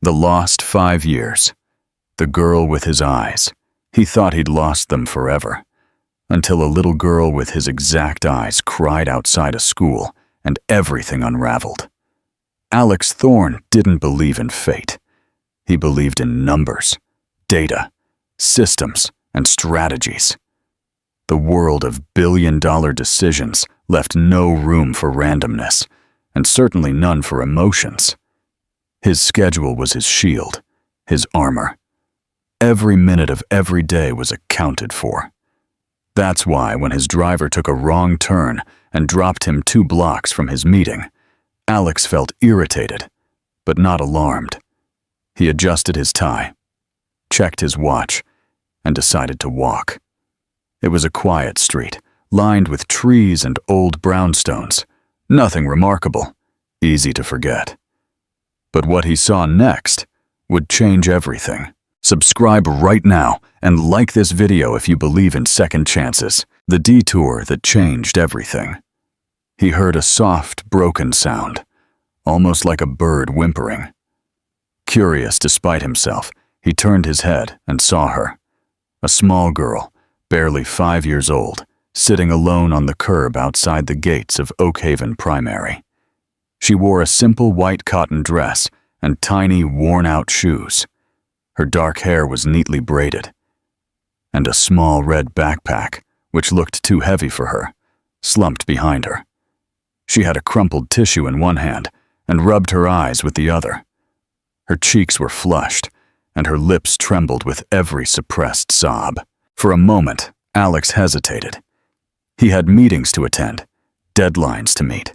The lost 5 years. The girl with his eyes. He thought he'd lost them forever. Until a little girl with his exact eyes cried outside a school, and everything unraveled. Alex Thorne didn't believe in fate. He believed in numbers, data, systems, and strategies. The world of billion-dollar decisions left no room for randomness, and certainly none for emotions. His schedule was his shield, his armor. Every minute of every day was accounted for. That's why when his driver took a wrong turn and dropped him 2 blocks from his meeting, Alex felt irritated, but not alarmed. He adjusted his tie, checked his watch, and decided to walk. It was a quiet street, lined with trees and old brownstones. Nothing remarkable, easy to forget. But what he saw next would change everything. Subscribe right now and like this video if you believe in second chances, the detour that changed everything. He heard a soft, broken sound, almost like a bird whimpering. Curious despite himself, he turned his head and saw her. A small girl, barely 5 years old, sitting alone on the curb outside the gates of Oak Haven Primary. She wore a simple white cotton dress and tiny, worn-out shoes. Her dark hair was neatly braided, and a small red backpack, which looked too heavy for her, slumped behind her. She had a crumpled tissue in one hand and rubbed her eyes with the other. Her cheeks were flushed, and her lips trembled with every suppressed sob. For a moment, Alex hesitated. He had meetings to attend, deadlines to meet,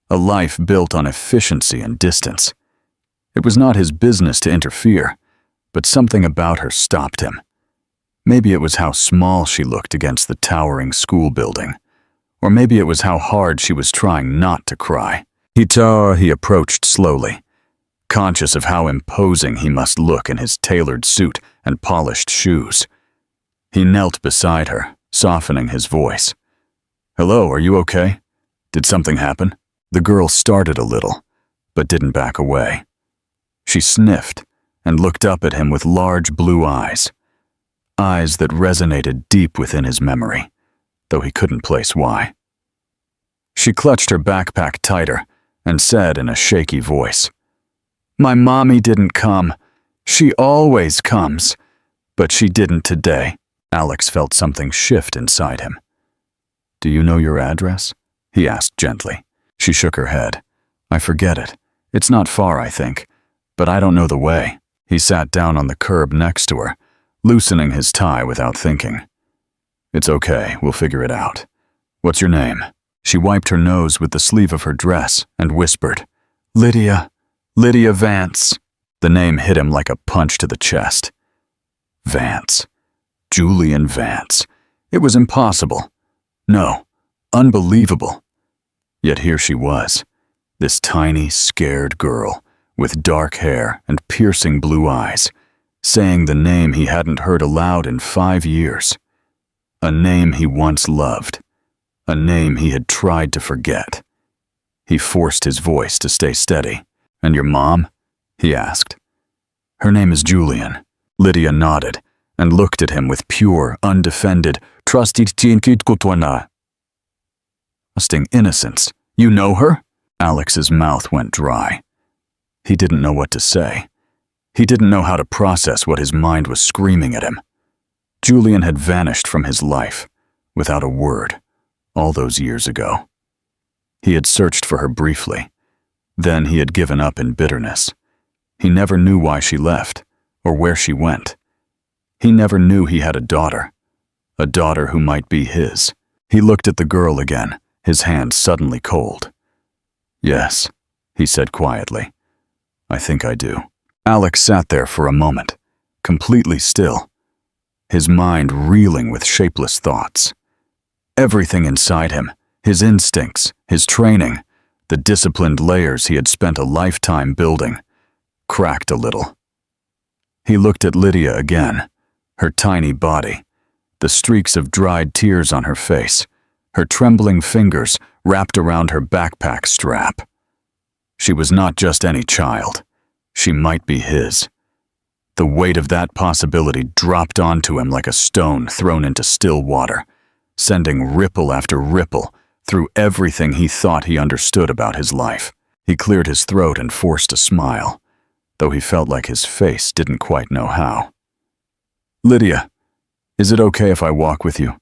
a life built on efficiency and distance. It was not his business to interfere, but something about her stopped him. Maybe it was how small she looked against the towering school building, or maybe it was how hard she was trying not to cry. He approached slowly, conscious of how imposing he must look in his tailored suit and polished shoes. He knelt beside her, softening his voice. "Hello, are you okay? Did something happen?" The girl started a little, but didn't back away. She sniffed and looked up at him with large blue eyes. Eyes that resonated deep within his memory, though he couldn't place why. She clutched her backpack tighter and said in a shaky voice, "My mommy didn't come. She always comes, but she didn't today." Alex felt something shift inside him. "Do you know your address?" he asked gently. She shook her head. "I forget it. It's not far, I think, but I don't know the way." He sat down on the curb next to her, loosening his tie without thinking. "It's okay, we'll figure it out. What's your name?" She wiped her nose with the sleeve of her dress and whispered, Lydia Vance." The name hit him like a punch to the chest. Vance. Julian Vance. It was impossible. No, unbelievable. Yet here she was, this tiny, scared girl, with dark hair and piercing blue eyes, saying the name he hadn't heard aloud in 5 years. A name he once loved. A name he had tried to forget. He forced his voice to stay steady. "And your mom?" he asked. "Her name is Julian." Lydia nodded and looked at him with pure, undefended, trusting innocence. "You know her?" Alex's mouth went dry. He didn't know what to say. He didn't know how to process what his mind was screaming at him. Julian had vanished from his life, without a word, all those years ago. He had searched for her briefly. Then he had given up in bitterness. He never knew why she left, or where she went. He never knew he had a daughter who might be his. He looked at the girl again, his hand suddenly cold. "Yes," he said quietly. "I think I do." Alex sat there for a moment, completely still, his mind reeling with shapeless thoughts. Everything inside him, his instincts, his training, the disciplined layers he had spent a lifetime building, cracked a little. He looked at Lydia again, her tiny body, the streaks of dried tears on her face, her trembling fingers wrapped around her backpack strap. She was not just any child. She might be his. The weight of that possibility dropped onto him like a stone thrown into still water, sending ripple after ripple through everything he thought he understood about his life. He cleared his throat and forced a smile, though he felt like his face didn't quite know how. "Lydia, is it okay if I walk with you?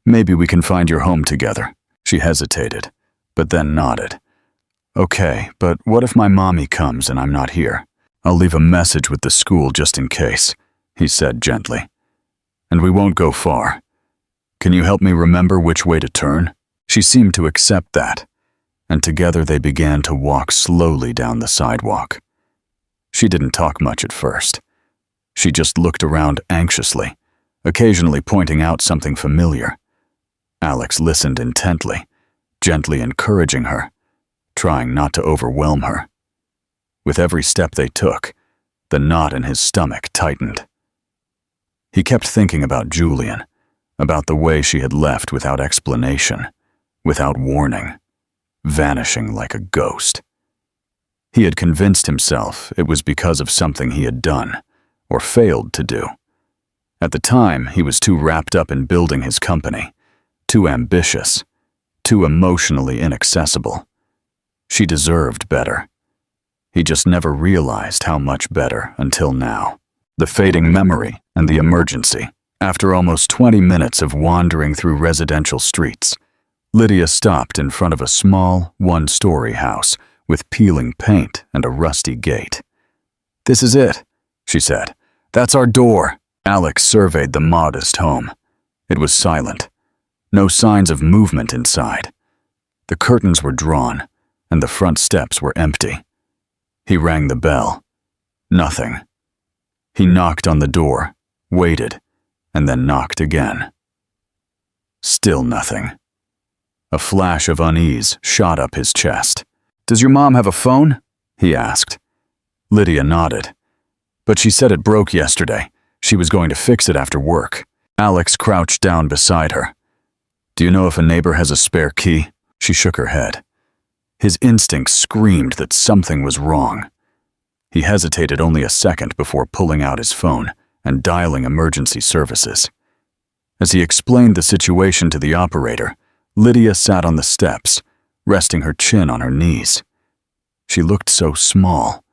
Maybe we can find your home together." She hesitated, but then nodded. "Okay, but what if my mommy comes and I'm not here? I'll leave a message with the school just in case," he said gently. "And we won't go far. Can you help me remember which way to turn?" She seemed to accept that, and together they began to walk slowly down the sidewalk. She didn't talk much at first. She just looked around anxiously, occasionally pointing out something familiar. Alex listened intently, gently encouraging her, trying not to overwhelm her. With every step they took, the knot in his stomach tightened. He kept thinking about Julian, about the way she had left without explanation, without warning, vanishing like a ghost. He had convinced himself it was because of something he had done, or failed to do. At the time, he was too wrapped up in building his company, too ambitious, too emotionally inaccessible. She deserved better. He just never realized how much better until now. The fading memory and the emergency. After almost 20 minutes of wandering through residential streets, Lydia stopped in front of a small, one-story house with peeling paint and a rusty gate. "This is it," she said. "That's our door." Alex surveyed the modest home. It was silent. No signs of movement inside. The curtains were drawn, and the front steps were empty. He rang the bell. Nothing. He knocked on the door, waited, and then knocked again. Still nothing. A flash of unease shot up his chest. "Does your mom have a phone?" he asked. Lydia nodded. "But she said it broke yesterday. She was going to fix it after work." Alex crouched down beside her. "Do you know if a neighbor has a spare key?" She shook her head. His instincts screamed that something was wrong. He hesitated only a second before pulling out his phone and dialing emergency services. As he explained the situation to the operator, Lydia sat on the steps, resting her chin on her knees. She looked so small,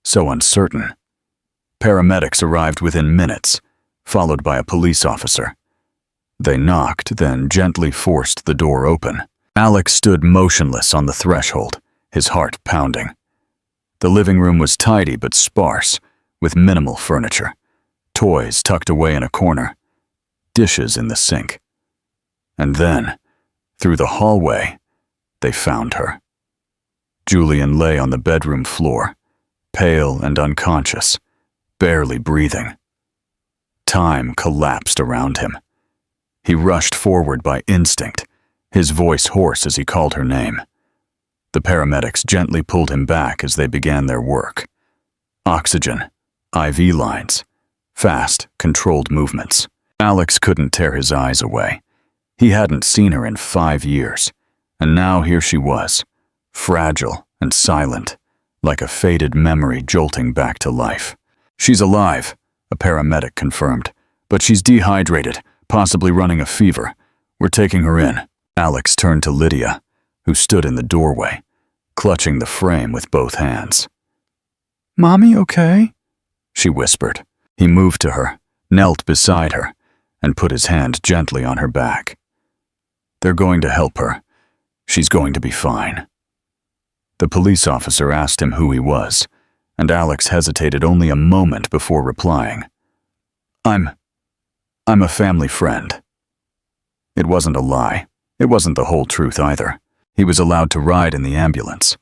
so uncertain. Paramedics arrived within minutes, followed by a police officer. They knocked, then gently forced the door open. Alex stood motionless on the threshold, his heart pounding. The living room was tidy but sparse, with minimal furniture, toys tucked away in a corner, dishes in the sink. And then, through the hallway, they found her. Julian lay on the bedroom floor, pale and unconscious, barely breathing. Time collapsed around him. He rushed forward by instinct, his voice hoarse as he called her name. The paramedics gently pulled him back as they began their work. Oxygen, IV lines, fast, controlled movements. Alex couldn't tear his eyes away. He hadn't seen her in 5 years, and now here she was, fragile and silent, like a faded memory jolting back to life. "She's alive," a paramedic confirmed, "but she's dehydrated, possibly running a fever. We're taking her in." Alex turned to Lydia, who stood in the doorway, clutching the frame with both hands. "Mommy okay?" she whispered. He moved to her, knelt beside her, and put his hand gently on her back. "They're going to help her. She's going to be fine." The police officer asked him who he was, and Alex hesitated only a moment before replying. I'm a family friend." It wasn't a lie. It wasn't the whole truth either. He was allowed to ride in the ambulance.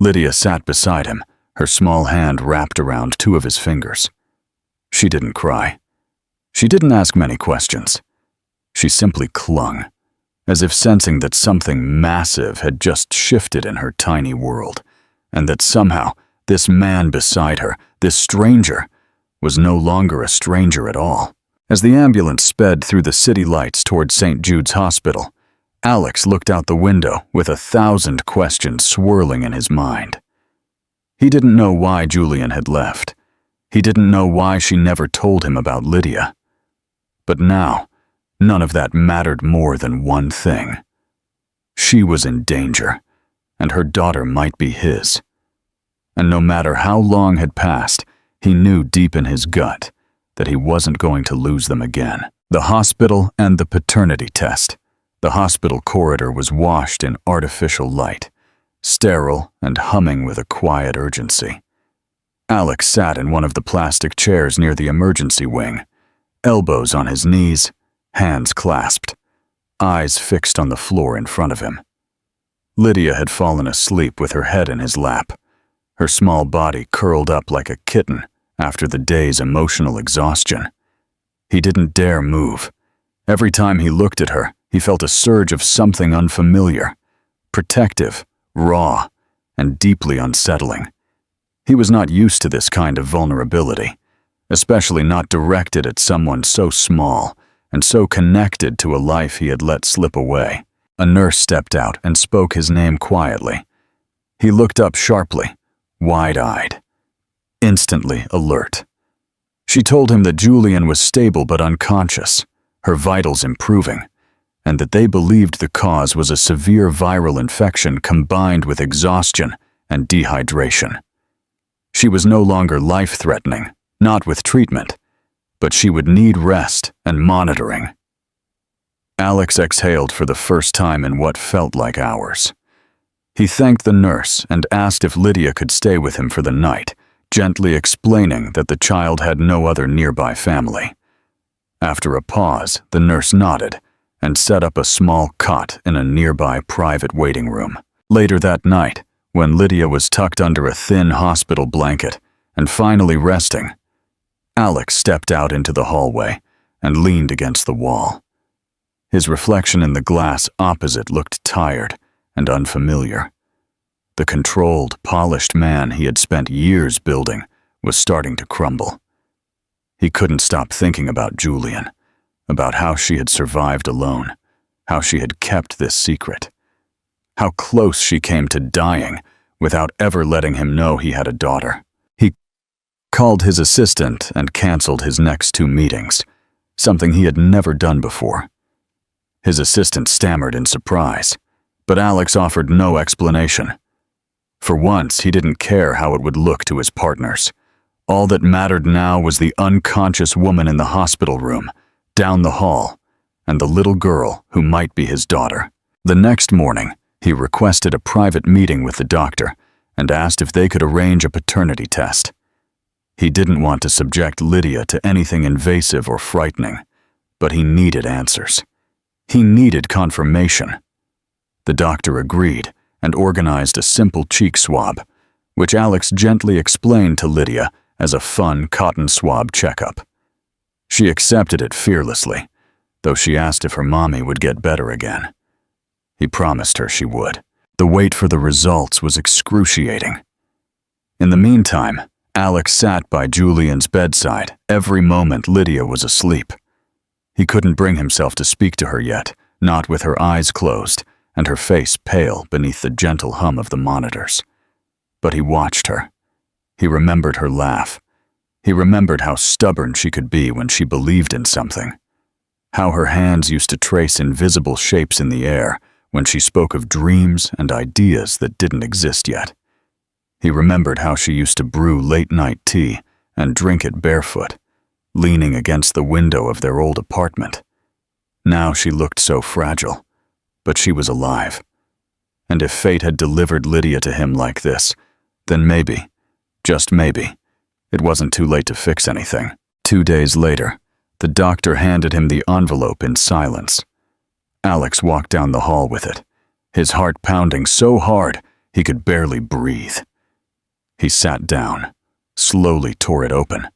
Lydia sat beside him, her small hand wrapped around 2 of his fingers. She didn't cry. She didn't ask many questions. She simply clung, as if sensing that something massive had just shifted in her tiny world, and that somehow this man beside her, this stranger, was no longer a stranger at all. As the ambulance sped through the city lights toward St. Jude's Hospital, Alex looked out the window with 1,000 questions swirling in his mind. He didn't know why Julian had left. He didn't know why she never told him about Lydia. But now, none of that mattered more than one thing. She was in danger, and her daughter might be his. And no matter how long had passed, he knew deep in his gut that he wasn't going to lose them again. The hospital and the paternity test. The hospital corridor was washed in artificial light, sterile and humming with a quiet urgency. Alex sat in one of the plastic chairs near the emergency wing, elbows on his knees, hands clasped, eyes fixed on the floor in front of him. Lydia had fallen asleep with her head in his lap, her small body curled up like a kitten after the day's emotional exhaustion. He didn't dare move. Every time he looked at her, he felt a surge of something unfamiliar, protective, raw, and deeply unsettling. He was not used to this kind of vulnerability, especially not directed at someone so small and so connected to a life he had let slip away. A nurse stepped out and spoke his name quietly. He looked up sharply, wide-eyed, instantly alert. She told him that Julian was stable but unconscious, her vitals improving, and that they believed the cause was a severe viral infection combined with exhaustion and dehydration. She was no longer life-threatening, not with treatment, but she would need rest and monitoring. Alex exhaled for the first time in what felt like hours. He thanked the nurse and asked if Lydia could stay with him for the night, gently explaining that the child had no other nearby family. After a pause, the nurse nodded and set up a small cot in a nearby private waiting room. Later that night, when Lydia was tucked under a thin hospital blanket and finally resting, Alex stepped out into the hallway and leaned against the wall. His reflection in the glass opposite looked tired and unfamiliar. The controlled, polished man he had spent years building was starting to crumble. He couldn't stop thinking about Julian, about how she had survived alone, how she had kept this secret, how close she came to dying without ever letting him know he had a daughter. He called his assistant and canceled his next 2 meetings, something he had never done before. His assistant stammered in surprise, but Alex offered no explanation. For once, he didn't care how it would look to his partners. All that mattered now was the unconscious woman in the hospital room, down the hall, and the little girl who might be his daughter. The next morning, he requested a private meeting with the doctor and asked if they could arrange a paternity test. He didn't want to subject Lydia to anything invasive or frightening, but he needed answers. He needed confirmation. The doctor agreed and organized a simple cheek swab, which Alex gently explained to Lydia as a fun cotton swab checkup. She accepted it fearlessly, though she asked if her mommy would get better again. He promised her she would. The wait for the results was excruciating. In the meantime, Alex sat by Julian's bedside every moment Lydia was asleep. He couldn't bring himself to speak to her yet, not with her eyes closed and her face pale beneath the gentle hum of the monitors. But he watched her. He remembered her laugh. He remembered how stubborn she could be when she believed in something. How her hands used to trace invisible shapes in the air when she spoke of dreams and ideas that didn't exist yet. He remembered how she used to brew late-night tea and drink it barefoot, leaning against the window of their old apartment. Now she looked so fragile, but she was alive. And if fate had delivered Lydia to him like this, then maybe, just maybe, it wasn't too late to fix anything. 2 days later, the doctor handed him the envelope in silence. Alex walked down the hall with it, his heart pounding so hard he could barely breathe. He sat down, slowly tore it open,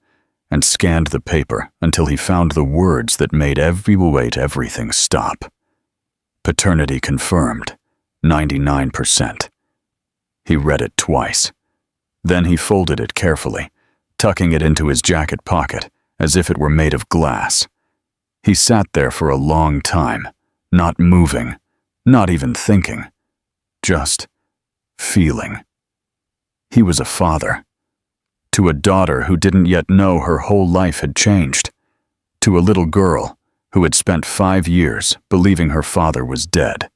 and scanned the paper until he found the words that made everything stop. Paternity confirmed, 99%. He read it twice. Then he folded it carefully, tucking it into his jacket pocket as if it were made of glass. He sat there for a long time, not moving, not even thinking, just feeling. He was a father. To a daughter who didn't yet know her whole life had changed. To a little girl who had spent 5 years believing her father was dead.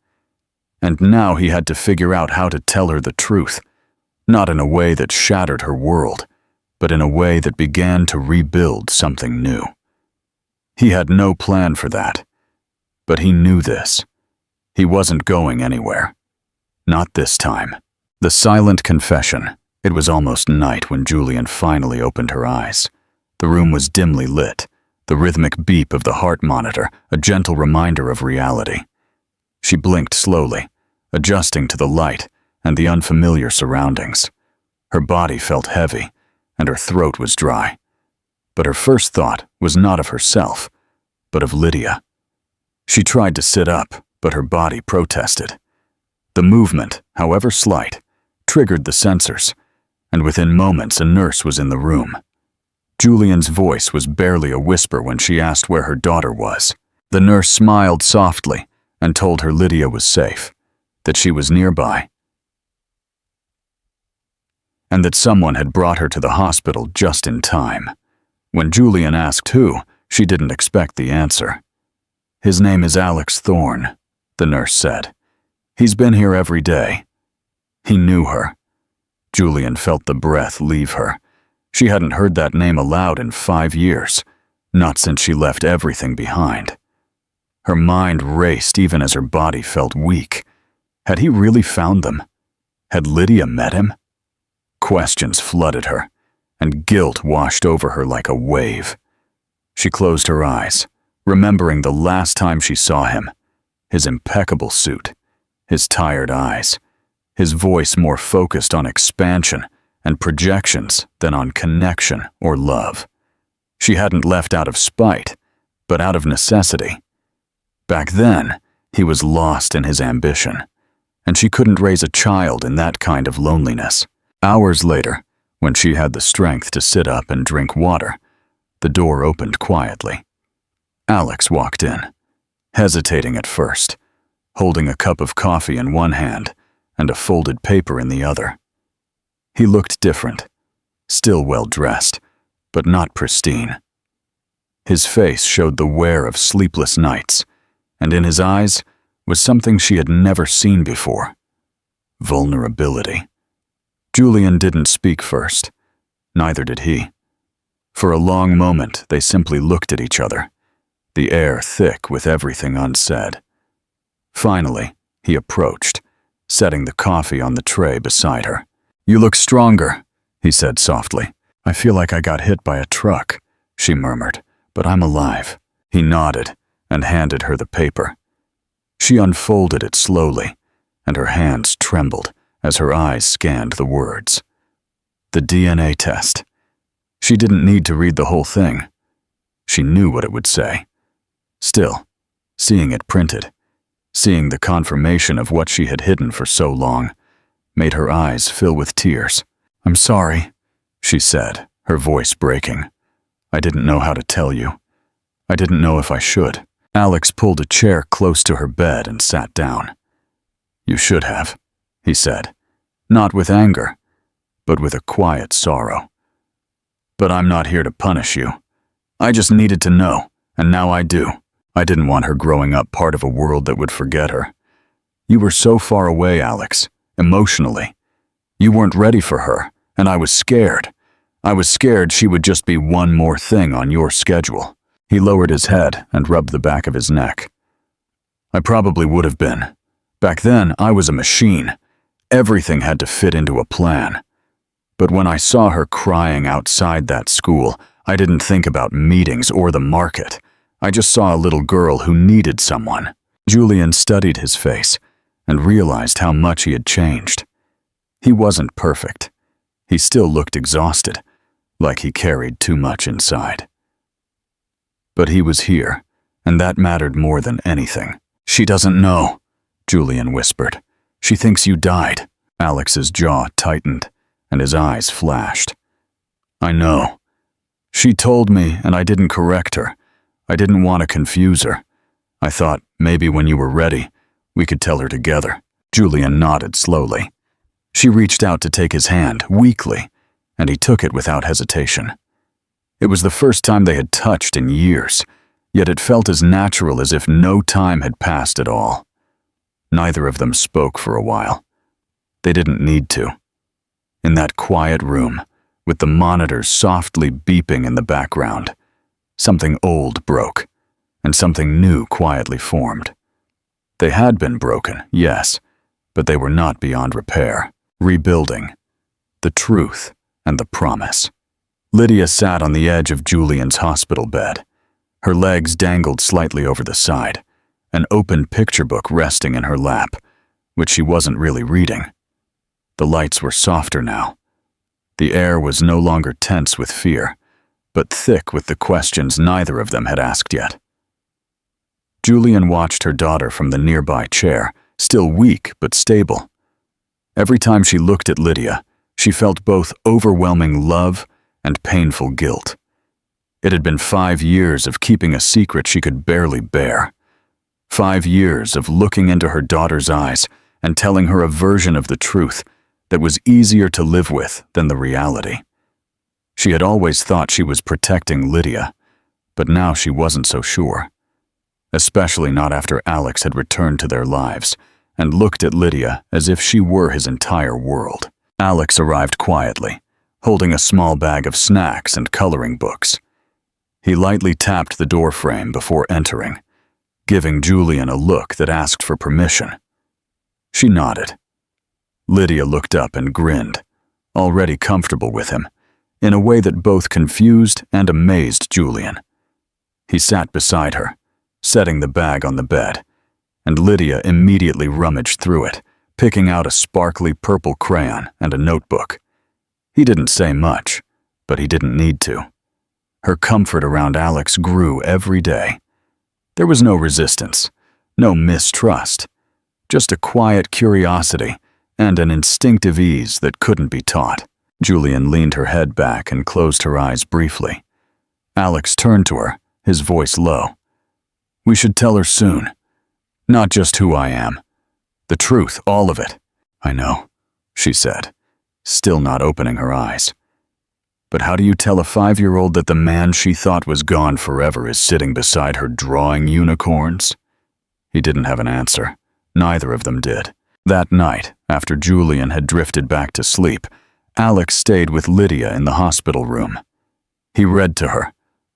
And now he had to figure out how to tell her the truth, not in a way that shattered her world, but in a way that began to rebuild something new. He had no plan for that, but he knew this. He wasn't going anywhere. Not this time. The silent confession. It was almost night when Julian finally opened her eyes. The room was dimly lit, the rhythmic beep of the heart monitor, a gentle reminder of reality. She blinked slowly, adjusting to the light and the unfamiliar surroundings. Her body felt heavy, and her throat was dry. But her first thought was not of herself, but of Lydia. She tried to sit up, but her body protested. The movement, however slight, triggered the sensors, and within moments a nurse was in the room. Julian's voice was barely a whisper when she asked where her daughter was. The nurse smiled softly and told her Lydia was safe, that she was nearby, and that someone had brought her to the hospital just in time. When Julian asked who, she didn't expect the answer. "His name is Alex Thorne," the nurse said. "He's been here every day." He knew her. Julian felt the breath leave her. She hadn't heard that name aloud in 5 years, not since she left everything behind. Her mind raced even as her body felt weak. Had he really found them? Had Lydia met him? Questions flooded her, and guilt washed over her like a wave. She closed her eyes, remembering the last time she saw him, his impeccable suit, his tired eyes, his voice more focused on expansion and projections than on connection or love. She hadn't left out of spite, but out of necessity. Back then, he was lost in his ambition, and she couldn't raise a child in that kind of loneliness. Hours later, when she had the strength to sit up and drink water, the door opened quietly. Alex walked in, hesitating at first, holding a cup of coffee in one hand and a folded paper in the other. He looked different, still well-dressed, but not pristine. His face showed the wear of sleepless nights, and in his eyes was something she had never seen before: vulnerability. Julian didn't speak first. Neither did he. For a long moment, they simply looked at each other, the air thick with everything unsaid. Finally, he approached, setting the coffee on the tray beside her. "You look stronger," he said softly. "I feel like I got hit by a truck," she murmured, "but I'm alive." He nodded and handed her the paper. She unfolded it slowly, and her hands trembled as her eyes scanned the words. The DNA test. She didn't need to read the whole thing. She knew what it would say. Still, seeing it printed, seeing the confirmation of what she had hidden for so long, made her eyes fill with tears. "I'm sorry," she said, her voice breaking. "I didn't know how to tell you. I didn't know if I should." Alex pulled a chair close to her bed and sat down. "You should have," he said, not with anger, but with a quiet sorrow. "But I'm not here to punish you. I just needed to know, and now I do. I didn't want her growing up part of a world that would forget her. You were so far away, Alex, emotionally. You weren't ready for her, and I was scared. I was scared she would just be one more thing on your schedule." He lowered his head and rubbed the back of his neck. "I probably would have been. Back then, I was a machine. Everything had to fit into a plan. But when I saw her crying outside that school, I didn't think about meetings or the market. I just saw a little girl who needed someone." Julian studied his face and realized how much he had changed. He wasn't perfect. He still looked exhausted, like he carried too much inside. But he was here, and that mattered more than anything. "She doesn't know," Julian whispered. "She thinks you died." Alex's jaw tightened, and his eyes flashed. "I know. She told me, and I didn't correct her. I didn't want to confuse her. I thought maybe when you were ready, we could tell her together." Julian nodded slowly. She reached out to take his hand, weakly, and he took it without hesitation. It was the first time they had touched in years, yet it felt as natural as if no time had passed at all. Neither of them spoke for a while. They didn't need to. In that quiet room, with the monitors softly beeping in the background, something old broke, and something new quietly formed. They had been broken, yes, but they were not beyond repair. Rebuilding. The truth and the promise. Lydia sat on the edge of Julian's hospital bed. Her legs dangled slightly over the side, an open picture book resting in her lap, which she wasn't really reading. The lights were softer now. The air was no longer tense with fear, but thick with the questions neither of them had asked yet. Julian watched her daughter from the nearby chair, still weak but stable. Every time she looked at Lydia, she felt both overwhelming love and painful guilt. It had been 5 years of keeping a secret she could barely bear. 5 years of looking into her daughter's eyes and telling her a version of the truth that was easier to live with than the reality. She had always thought she was protecting Lydia, but now she wasn't so sure. Especially not after Alex had returned to their lives and looked at Lydia as if she were his entire world. Alex arrived quietly, holding a small bag of snacks and coloring books. He lightly tapped the doorframe before entering, giving Julian a look that asked for permission. She nodded. Lydia looked up and grinned, already comfortable with him, in a way that both confused and amazed Julian. He sat beside her, setting the bag on the bed, and Lydia immediately rummaged through it, picking out a sparkly purple crayon and a notebook. He didn't say much, but he didn't need to. Her comfort around Alex grew every day. There was no resistance, no mistrust, just a quiet curiosity and an instinctive ease that couldn't be taught. Julian leaned her head back and closed her eyes briefly. Alex turned to her, his voice low. "We should tell her soon. Not just who I am. The truth, all of it." "I know," she said, still not opening her eyes. But how do you tell a 5-year-old that the man she thought was gone forever is sitting beside her drawing unicorns? He didn't have an answer. Neither of them did. That night, after Julian had drifted back to sleep, Alex stayed with Lydia in the hospital room. He read to her,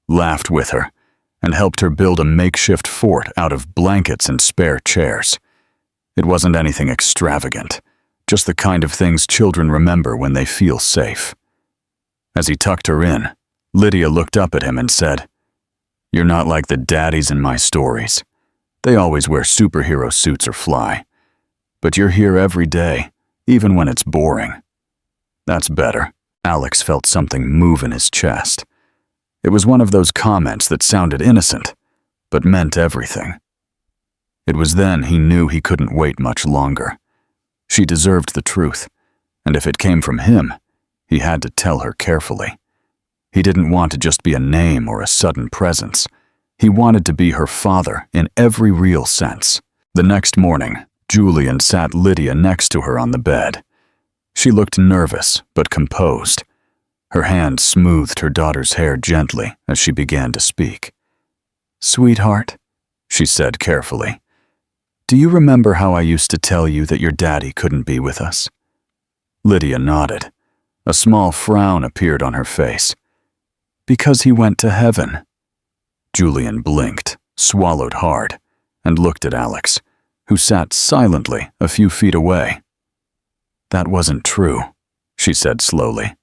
laughed with her, and helped her build a makeshift fort out of blankets and spare chairs. It wasn't anything extravagant, just the kind of things children remember when they feel safe. As he tucked her in, Lydia looked up at him and said, "You're not like the daddies in my stories. They always wear superhero suits or fly. But you're here every day, even when it's boring." "That's better." Alex felt something move in his chest. It was one of those comments that sounded innocent, but meant everything. It was then he knew he couldn't wait much longer. She deserved the truth, and if it came from him, he had to tell her carefully. He didn't want to just be a name or a sudden presence. He wanted to be her father in every real sense. The next morning, Julian sat Lydia next to her on the bed. She looked nervous but composed. Her hand smoothed her daughter's hair gently as she began to speak. "Sweetheart," she said carefully, "do you remember how I used to tell you that your daddy couldn't be with us?" Lydia nodded. A small frown appeared on her face. "Because he went to heaven." Julian blinked, swallowed hard, and looked at Alex, who sat silently a few feet away. "That wasn't true," she said slowly.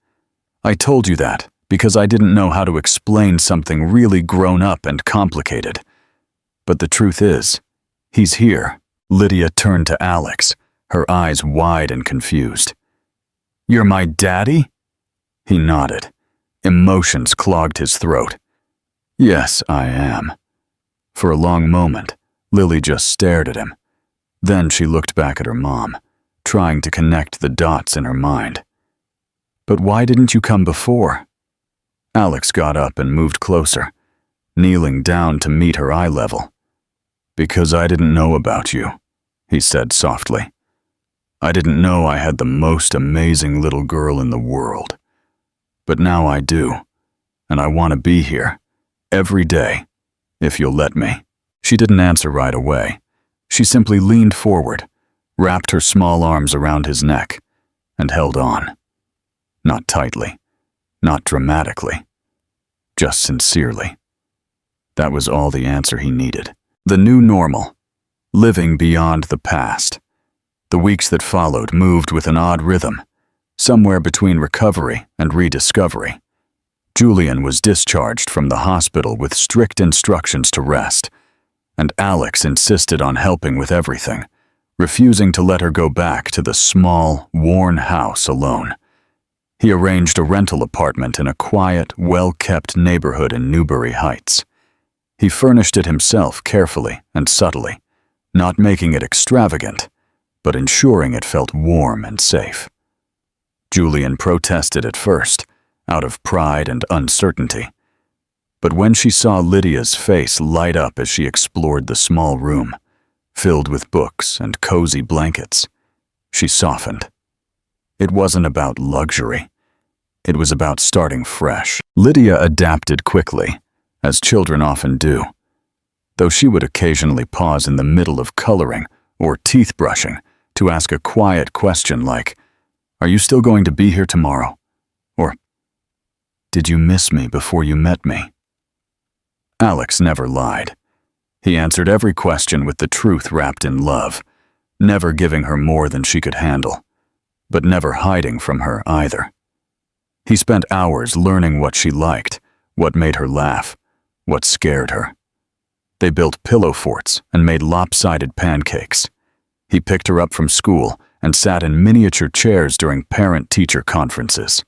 "I told you that because I didn't know how to explain something really grown up and complicated. But the truth is, he's here." Lydia turned to Alex, her eyes wide and confused. "You're my daddy?" He nodded. Emotions clogged his throat. "Yes, I am." For a long moment, Lily just stared at him. Then she looked back at her mom, trying to connect the dots in her mind. "But why didn't you come before?" Alex got up and moved closer, kneeling down to meet her eye level. "Because I didn't know about you," he said softly. I didn't know I had the most amazing little girl in the world. But now I do, and I want to be here, every day, if you'll let me." She didn't answer right away. She simply leaned forward, wrapped her small arms around his neck, and held on. Not tightly, not dramatically, just sincerely. That was all the answer he needed. The new normal, living beyond the past. The weeks that followed moved with an odd rhythm, somewhere between recovery and rediscovery. Julian was discharged from the hospital with strict instructions to rest, and Alex insisted on helping with everything, refusing to let her go back to the small, worn house alone. He arranged a rental apartment in a quiet, well-kept neighborhood in Newbury Heights. He furnished it himself carefully and subtly, not making it extravagant, but ensuring it felt warm and safe. Julian protested at first, out of pride and uncertainty. But when she saw Lydia's face light up as she explored the small room, filled with books and cozy blankets, she softened. It wasn't about luxury. It was about starting fresh. Lydia adapted quickly, as children often do, though she would occasionally pause in the middle of coloring or teeth brushing to ask a quiet question like, "Are you still going to be here tomorrow?" Or, "Did you miss me before you met me?" Alex never lied. He answered every question with the truth wrapped in love, never giving her more than she could handle, but never hiding from her either. He spent hours learning what she liked, what made her laugh, what scared her. They built pillow forts and made lopsided pancakes. He picked her up from school and sat in miniature chairs during parent-teacher conferences.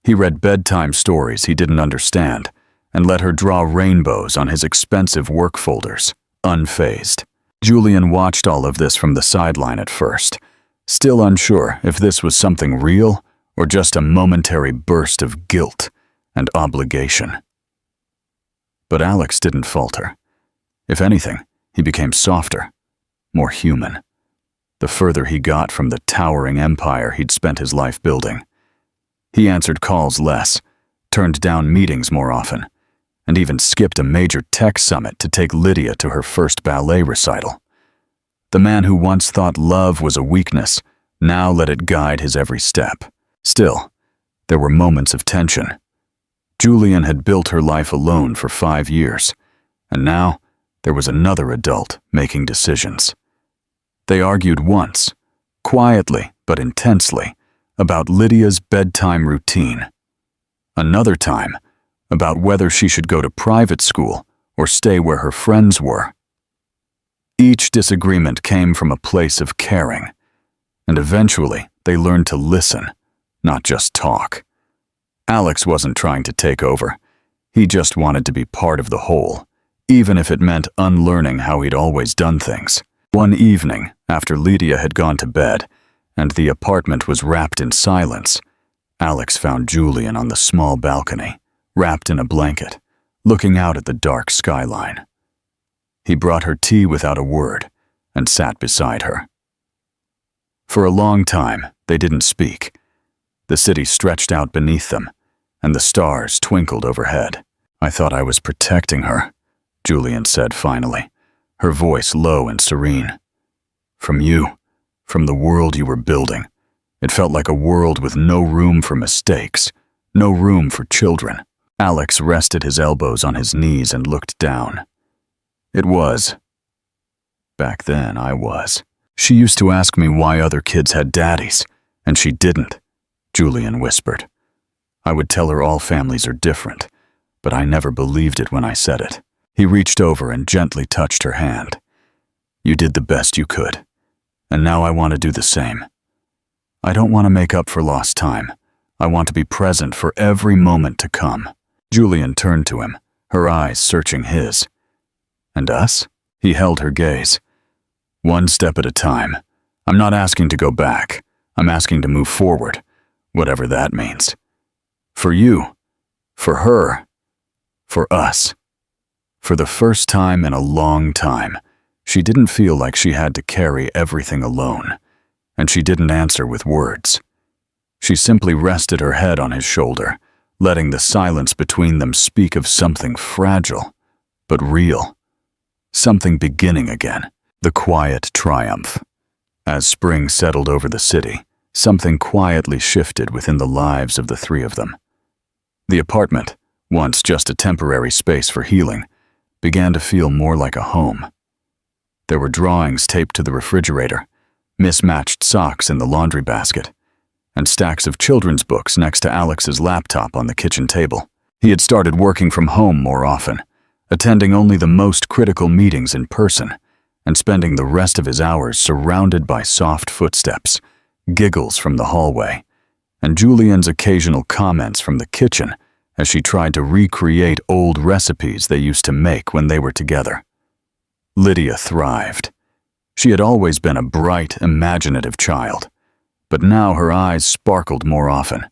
He read bedtime stories he didn't understand and let her draw rainbows on his expensive work folders, unfazed. Julian watched all of this from the sideline at first, still unsure if this was something real or just a momentary burst of guilt and obligation. But Alex didn't falter. If anything, he became softer, more human, the further he got from the towering empire he'd spent his life building. He answered calls less, turned down meetings more often, and even skipped a major tech summit to take Lydia to her first ballet recital. The man who once thought love was a weakness now let it guide his every step. Still, there were moments of tension. Julian had built her life alone for 5 years, and now there was another adult making decisions. They argued once, quietly but intensely, about Lydia's bedtime routine. Another time, about whether she should go to private school or stay where her friends were. Each disagreement came from a place of caring, and eventually they learned to listen, not just talk. Alex wasn't trying to take over. He just wanted to be part of the whole, even if it meant unlearning how he'd always done things. One evening, after Lydia had gone to bed, and the apartment was wrapped in silence, Alex found Julian on the small balcony, wrapped in a blanket, looking out at the dark skyline. He brought her tea without a word and sat beside her. For a long time, they didn't speak. The city stretched out beneath them, and the stars twinkled overhead. "I thought I was protecting her," Julian said finally, her voice low and serene. "From you, from the world you were building. It felt like a world with no room for mistakes, no room for children." Alex rested his elbows on his knees and looked down. "It was. Back then, I was. She used to ask me why other kids had daddies, and she didn't," Julian whispered. "I would tell her all families are different, but I never believed it when I said it." He reached over and gently touched her hand. "You did the best you could, and now I want to do the same. I don't want to make up for lost time. I want to be present for every moment to come." Julian turned to him, her eyes searching his. "And us?" He held her gaze. "One step at a time. I'm not asking to go back. I'm asking to move forward, whatever that means. For you, for her, for us." For the first time in a long time, she didn't feel like she had to carry everything alone, and she didn't answer with words. She simply rested her head on his shoulder, letting the silence between them speak of something fragile, but real. Something beginning again, the quiet triumph. As spring settled over the city, something quietly shifted within the lives of the three of them. The apartment, once just a temporary space for healing, began to feel more like a home. There were drawings taped to the refrigerator, mismatched socks in the laundry basket, and stacks of children's books next to Alex's laptop on the kitchen table. He had started working from home more often, attending only the most critical meetings in person, and spending the rest of his hours surrounded by soft footsteps, giggles from the hallway, and Julian's occasional comments from the kitchen as she tried to recreate old recipes they used to make when they were together. Lydia thrived. She had always been a bright, imaginative child, but now her eyes sparkled more often.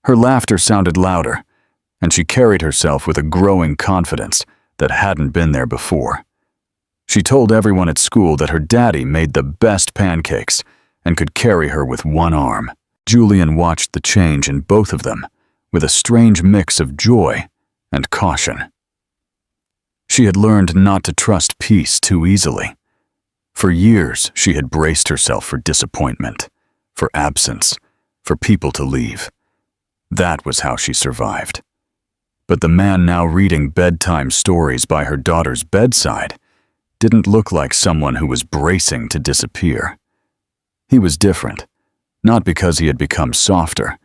Her laughter sounded louder, and she carried herself with a growing confidence that hadn't been there before. She told everyone at school that her daddy made the best pancakes and could carry her with one arm. Julian watched the change in both of them with a strange mix of joy and caution. She had learned not to trust peace too easily. For years, she had braced herself for disappointment, for absence, for people to leave. That was how she survived. But the man now reading bedtime stories by her daughter's bedside didn't look like someone who was bracing to disappear. He was different, not because he had become softer,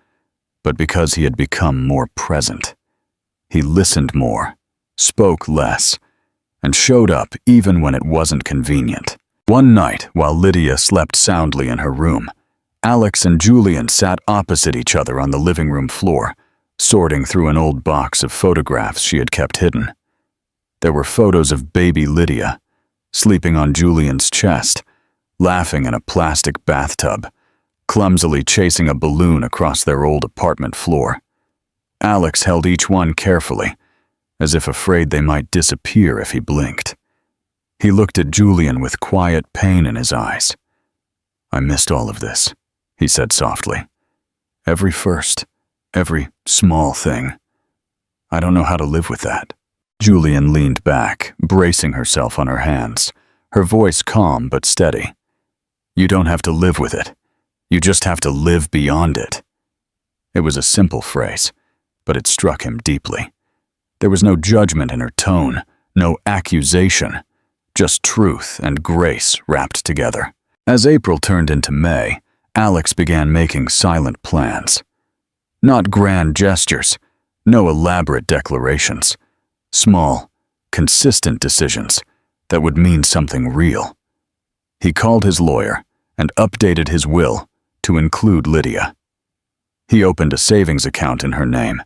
but because he had become more present. He listened more, spoke less, and showed up even when it wasn't convenient. One night, while Lydia slept soundly in her room, Alex and Julian sat opposite each other on the living room floor, sorting through an old box of photographs she had kept hidden. There were photos of baby Lydia, sleeping on Julian's chest, laughing in a plastic bathtub, clumsily chasing a balloon across their old apartment floor. Alex held each one carefully, as if afraid they might disappear if he blinked. He looked at Julian with quiet pain in his eyes. "I missed all of this," he said softly. "Every first, every small thing. I don't know how to live with that." Julian leaned back, bracing herself on her hands, her voice calm but steady. "You don't have to live with it. You just have to live beyond it." It was a simple phrase, but it struck him deeply. There was no judgment in her tone, no accusation, just truth and grace wrapped together. As April turned into May, Alex began making silent plans. Not grand gestures, no elaborate declarations. Small, consistent decisions that would mean something real. He called his lawyer and updated his will to include Lydia. He opened a savings account in her name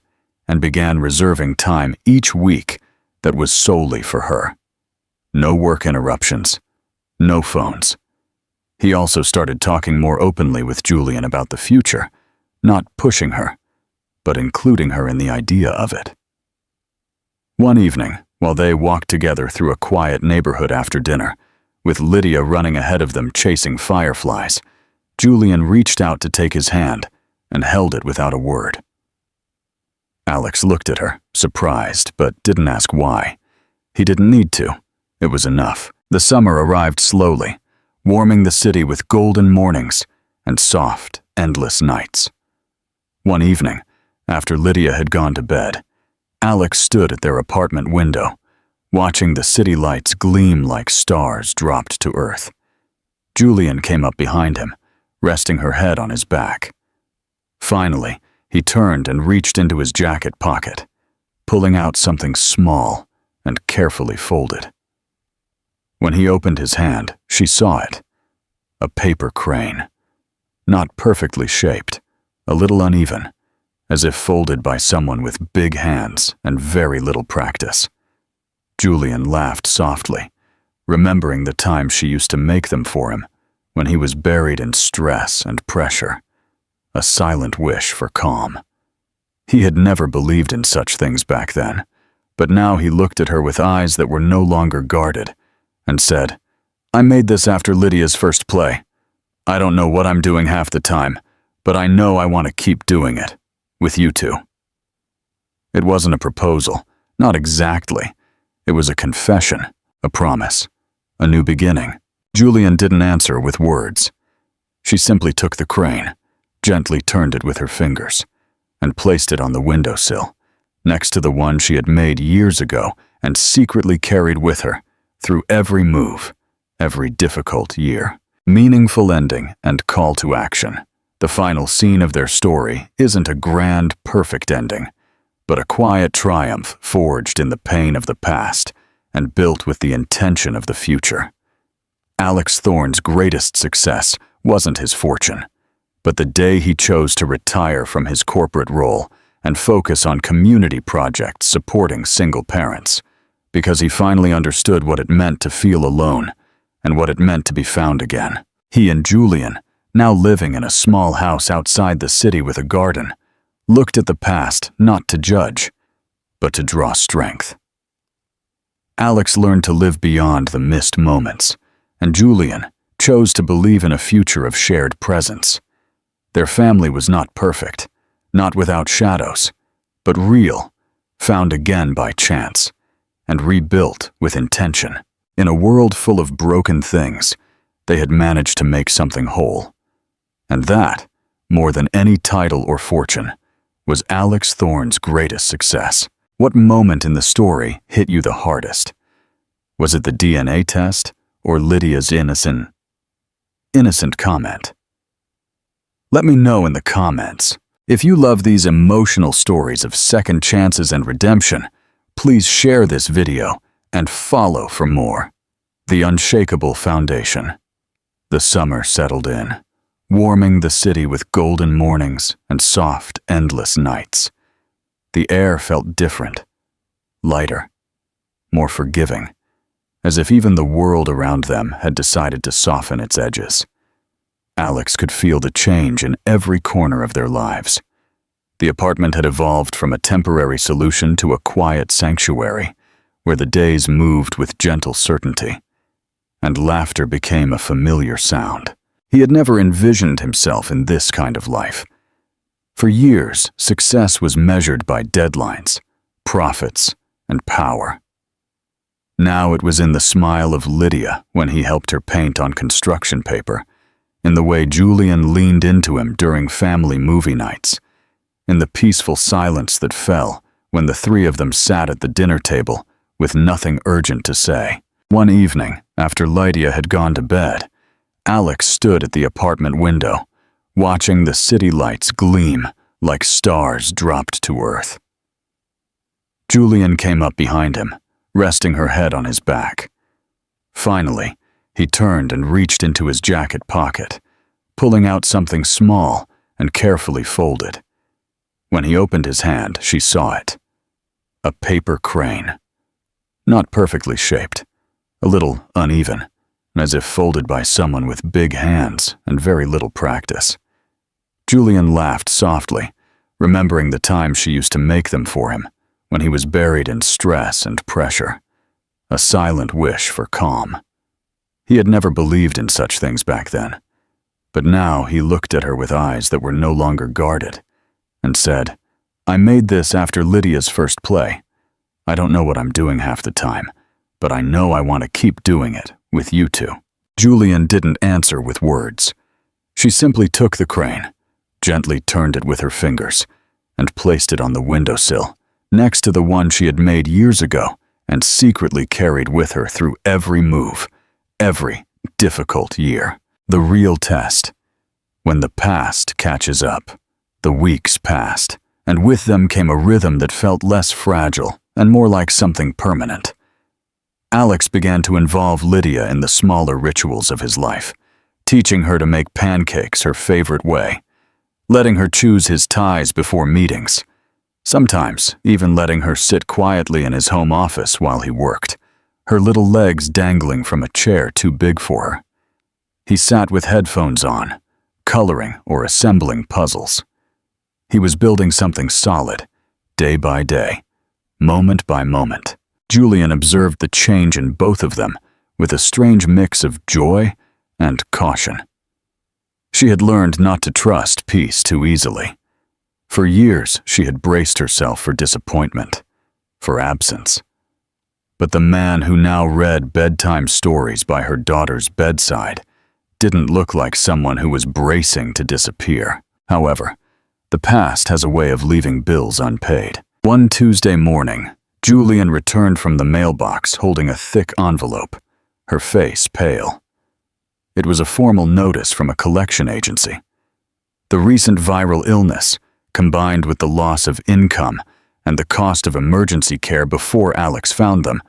and began reserving time each week that was solely for her. No work interruptions, no phones. He also started talking more openly with Julian about the future, not pushing her, but including her in the idea of it. One evening, while they walked together through a quiet neighborhood after dinner, with Lydia running ahead of them chasing fireflies, Julian reached out to take his hand and held it without a word. Alex looked at her, surprised, but didn't ask why. He didn't need to. It was enough. The summer arrived slowly, warming the city with golden mornings and soft, endless nights. One evening, after Lydia had gone to bed, Alex stood at their apartment window, watching the city lights gleam like stars dropped to earth. Julian came up behind him, resting her head on his back. Finally, he turned and reached into his jacket pocket, pulling out something small and carefully folded. When he opened his hand, she saw it. A paper crane. Not perfectly shaped, a little uneven, as if folded by someone with big hands and very little practice. Julian laughed softly, remembering the time she used to make them for him when he was buried in stress and pressure. A silent wish for calm. He had never believed in such things back then, but now he looked at her with eyes that were no longer guarded and said, "I made this after Lydia's first play. I don't know what I'm doing half the time, but I know I want to keep doing it. With you two. It wasn't a proposal, not exactly. It was a confession, a promise, a new beginning. Julian didn't answer with words. She simply took the crane, gently turned it with her fingers, and placed it on the windowsill, next to the one she had made years ago and secretly carried with her through every move, every difficult year. Meaningful ending and call to action. The final scene of their story isn't a grand, perfect ending, but a quiet triumph forged in the pain of the past and built with the intention of the future. Alex Thorne's greatest success wasn't his fortune, but the day he chose to retire from his corporate role and focus on community projects supporting single parents, because he finally understood what it meant to feel alone and what it meant to be found again. He and Julian, now living in a small house outside the city with a garden, looked at the past not to judge, but to draw strength. Alex learned to live beyond the missed moments, and Julian chose to believe in a future of shared presence. Their family was not perfect, not without shadows, but real, found again by chance, and rebuilt with intention. In a world full of broken things, they had managed to make something whole. And that, more than any title or fortune, was Alex Thorne's greatest success. What moment in the story hit you the hardest? Was it the DNA test or Lydia's innocent comment? Let me know in the comments. If you love these emotional stories of second chances and redemption, please share this video and follow for more. The unshakable foundation. The summer settled in, warming the city with golden mornings and soft, endless nights. The air felt different, lighter, more forgiving, as if even the world around them had decided to soften its edges. Alex could feel the change in every corner of their lives. The apartment had evolved from a temporary solution to a quiet sanctuary, where the days moved with gentle certainty, and laughter became a familiar sound. He had never envisioned himself in this kind of life. For years, success was measured by deadlines, profits, and power. Now it was in the smile of Lydia when he helped her paint on construction paper, in the way Julian leaned into him during family movie nights, in the peaceful silence that fell when the three of them sat at the dinner table with nothing urgent to say. One evening, after Lydia had gone to bed, Alex stood at the apartment window, watching the city lights gleam like stars dropped to earth. Julian came up behind him, resting her head on his back. Finally, he turned and reached into his jacket pocket, pulling out something small and carefully folded. When he opened his hand, she saw it. A paper crane. Not perfectly shaped, a little uneven, as if folded by someone with big hands and very little practice. Julian laughed softly, remembering the time she used to make them for him, when he was buried in stress and pressure. A silent wish for calm. He had never believed in such things back then, but now he looked at her with eyes that were no longer guarded, and said, "I made this after Lydia's first play. I don't know what I'm doing half the time, but I know I want to keep doing it with you two." Julian didn't answer with words. She simply took the crane, gently turned it with her fingers, and placed it on the windowsill, next to the one she had made years ago and secretly carried with her through every move, every difficult year. The real test. When the past catches up. The weeks passed, and with them came a rhythm that felt less fragile and more like something permanent. Alex began to involve Lydia in the smaller rituals of his life, teaching her to make pancakes her favorite way, letting her choose his ties before meetings, sometimes even letting her sit quietly in his home office while he worked, her little legs dangling from a chair too big for her. He sat with headphones on, coloring or assembling puzzles. He was building something solid, day by day, moment by moment. Julian observed the change in both of them with a strange mix of joy and caution. She had learned not to trust peace too easily. For years, she had braced herself for disappointment, for absence. But the man who now read bedtime stories by her daughter's bedside didn't look like someone who was bracing to disappear. However, the past has a way of leaving bills unpaid. One Tuesday morning, Julian returned from the mailbox holding a thick envelope, her face pale. It was a formal notice from a collection agency. The recent viral illness, combined with the loss of income and the cost of emergency care before Alex found them,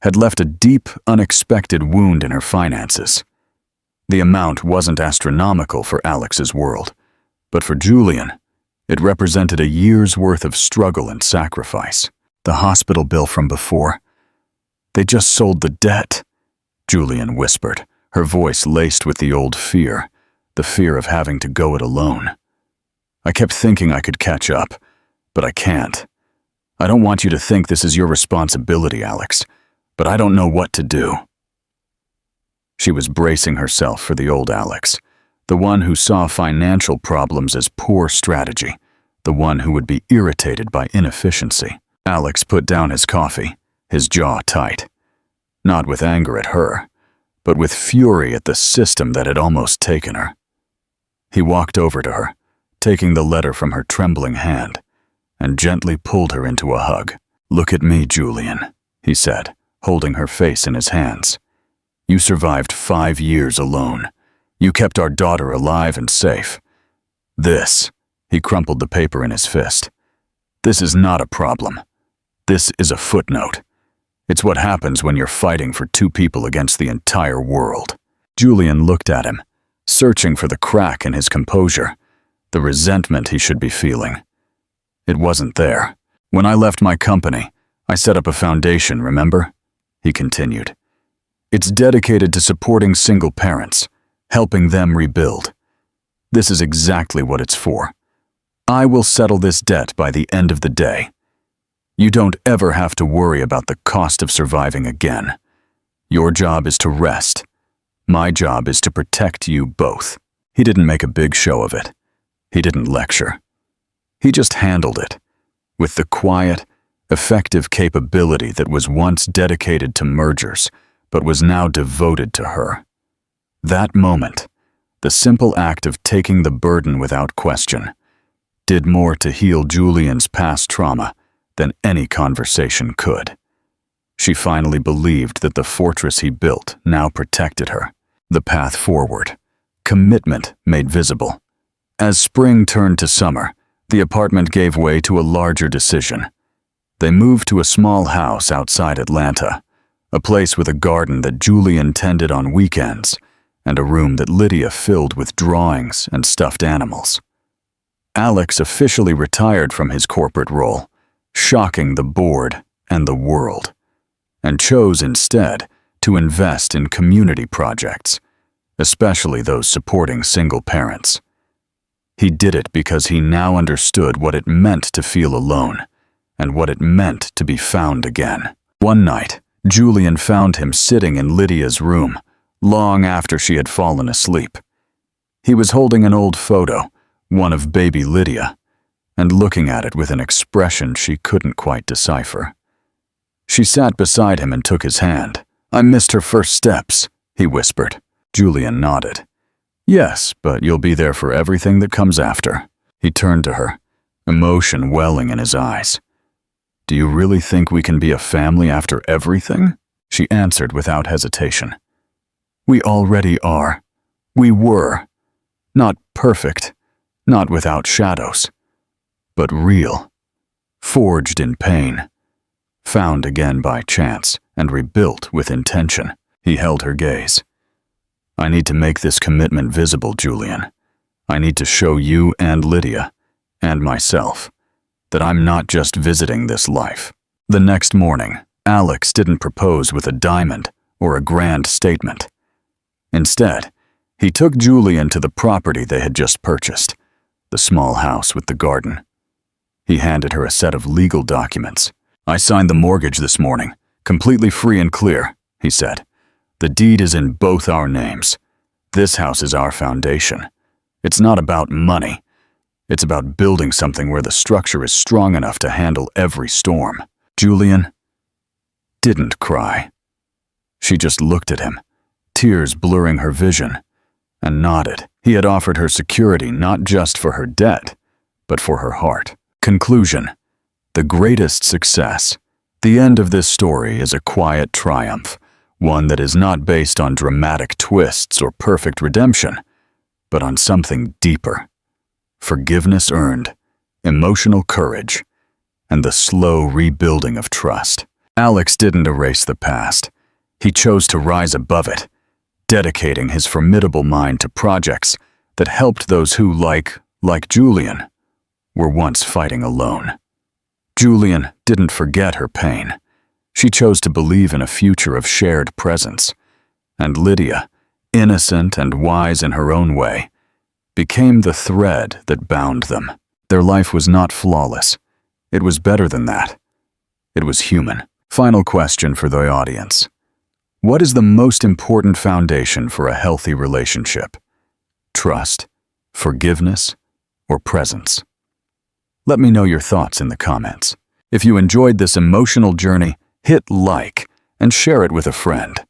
had left a deep, unexpected wound in her finances. The amount wasn't astronomical for Alex's world, but for Julian, it represented a year's worth of struggle and sacrifice. The hospital bill from before. They just sold the debt, Julian whispered, her voice laced with the old fear, the fear of having to go it alone. I kept thinking I could catch up, but I can't. I don't want you to think this is your responsibility, Alex, but I don't know what to do. She was bracing herself for the old Alex, the one who saw financial problems as poor strategy, the one who would be irritated by inefficiency. Alex put down his coffee, his jaw tight. Not with anger at her, but with fury at the system that had almost taken her. He walked over to her, taking the letter from her trembling hand, and gently pulled her into a hug. "Look at me, Julian," he said, holding her face in his hands. "You survived 5 years alone. You kept our daughter alive and safe. This," he crumpled the paper in his fist, "this is not a problem. This is a footnote. It's what happens when you're fighting for 2 people against the entire world." Julian looked at him, searching for the crack in his composure, the resentment he should be feeling. It wasn't there. "When I left my company, I set up a foundation, remember?" he continued. "It's dedicated to supporting single parents, helping them rebuild. This is exactly what it's for. I will settle this debt by the end of the day. You don't ever have to worry about the cost of surviving again. Your job is to rest. My job is to protect you both." He didn't make a big show of it. He didn't lecture. He just handled it, with the quiet, effective capability that was once dedicated to mergers, but was now devoted to her. That moment, the simple act of taking the burden without question, did more to heal Julian's past trauma than any conversation could. She finally believed that the fortress he built now protected her. The path forward. Commitment made visible. As spring turned to summer, the apartment gave way to a larger decision. They moved to a small house outside Atlanta, a place with a garden that Julian tended on weekends, and a room that Lydia filled with drawings and stuffed animals. Alex officially retired from his corporate role, shocking the board and the world, and chose instead to invest in community projects, especially those supporting single parents. He did it because he now understood what it meant to feel alone and what it meant to be found again. One night, Julian found him sitting in Lydia's room, long after she had fallen asleep. He was holding an old photo, one of baby Lydia, and looking at it with an expression she couldn't quite decipher. She sat beside him and took his hand. "I missed her first steps," he whispered. Julian nodded. "Yes, but you'll be there for everything that comes after." He turned to her, emotion welling in his eyes. "Do you really think we can be a family after everything?" She answered without hesitation. "We already are. We were. Not perfect, not without shadows, but real, forged in pain, found again by chance and rebuilt with intention." He held her gaze. "I need to make this commitment visible, Julian. I need to show you and Lydia, and myself, that I'm not just visiting this life." The next morning, Alex didn't propose with a diamond or a grand statement. Instead, he took Julian to the property they had just purchased, the small house with the garden. He handed her a set of legal documents. "I signed the mortgage this morning, completely free and clear," he said. "The deed is in both our names. This house is our foundation. It's not about money. It's about building something where the structure is strong enough to handle every storm. Julian didn't cry. She just looked at him, tears blurring her vision, and nodded. He had offered her security not just for her debt, but for her heart. Conclusion: the greatest success. The end of this story is a quiet triumph, one that is not based on dramatic twists or perfect redemption, but on something deeper. Forgiveness earned, emotional courage, and the slow rebuilding of trust. Alex didn't erase the past. He chose to rise above it, dedicating his formidable mind to projects that helped those who, like Julian, were once fighting alone. Julian didn't forget her pain. She chose to believe in a future of shared presence. And Lydia, innocent and wise in her own way, became the thread that bound them. Their life was not flawless. It was better than that. It was human. Final question for the audience. What is the most important foundation for a healthy relationship? Trust, forgiveness, or presence? Let me know your thoughts in the comments. If you enjoyed this emotional journey, hit like and share it with a friend.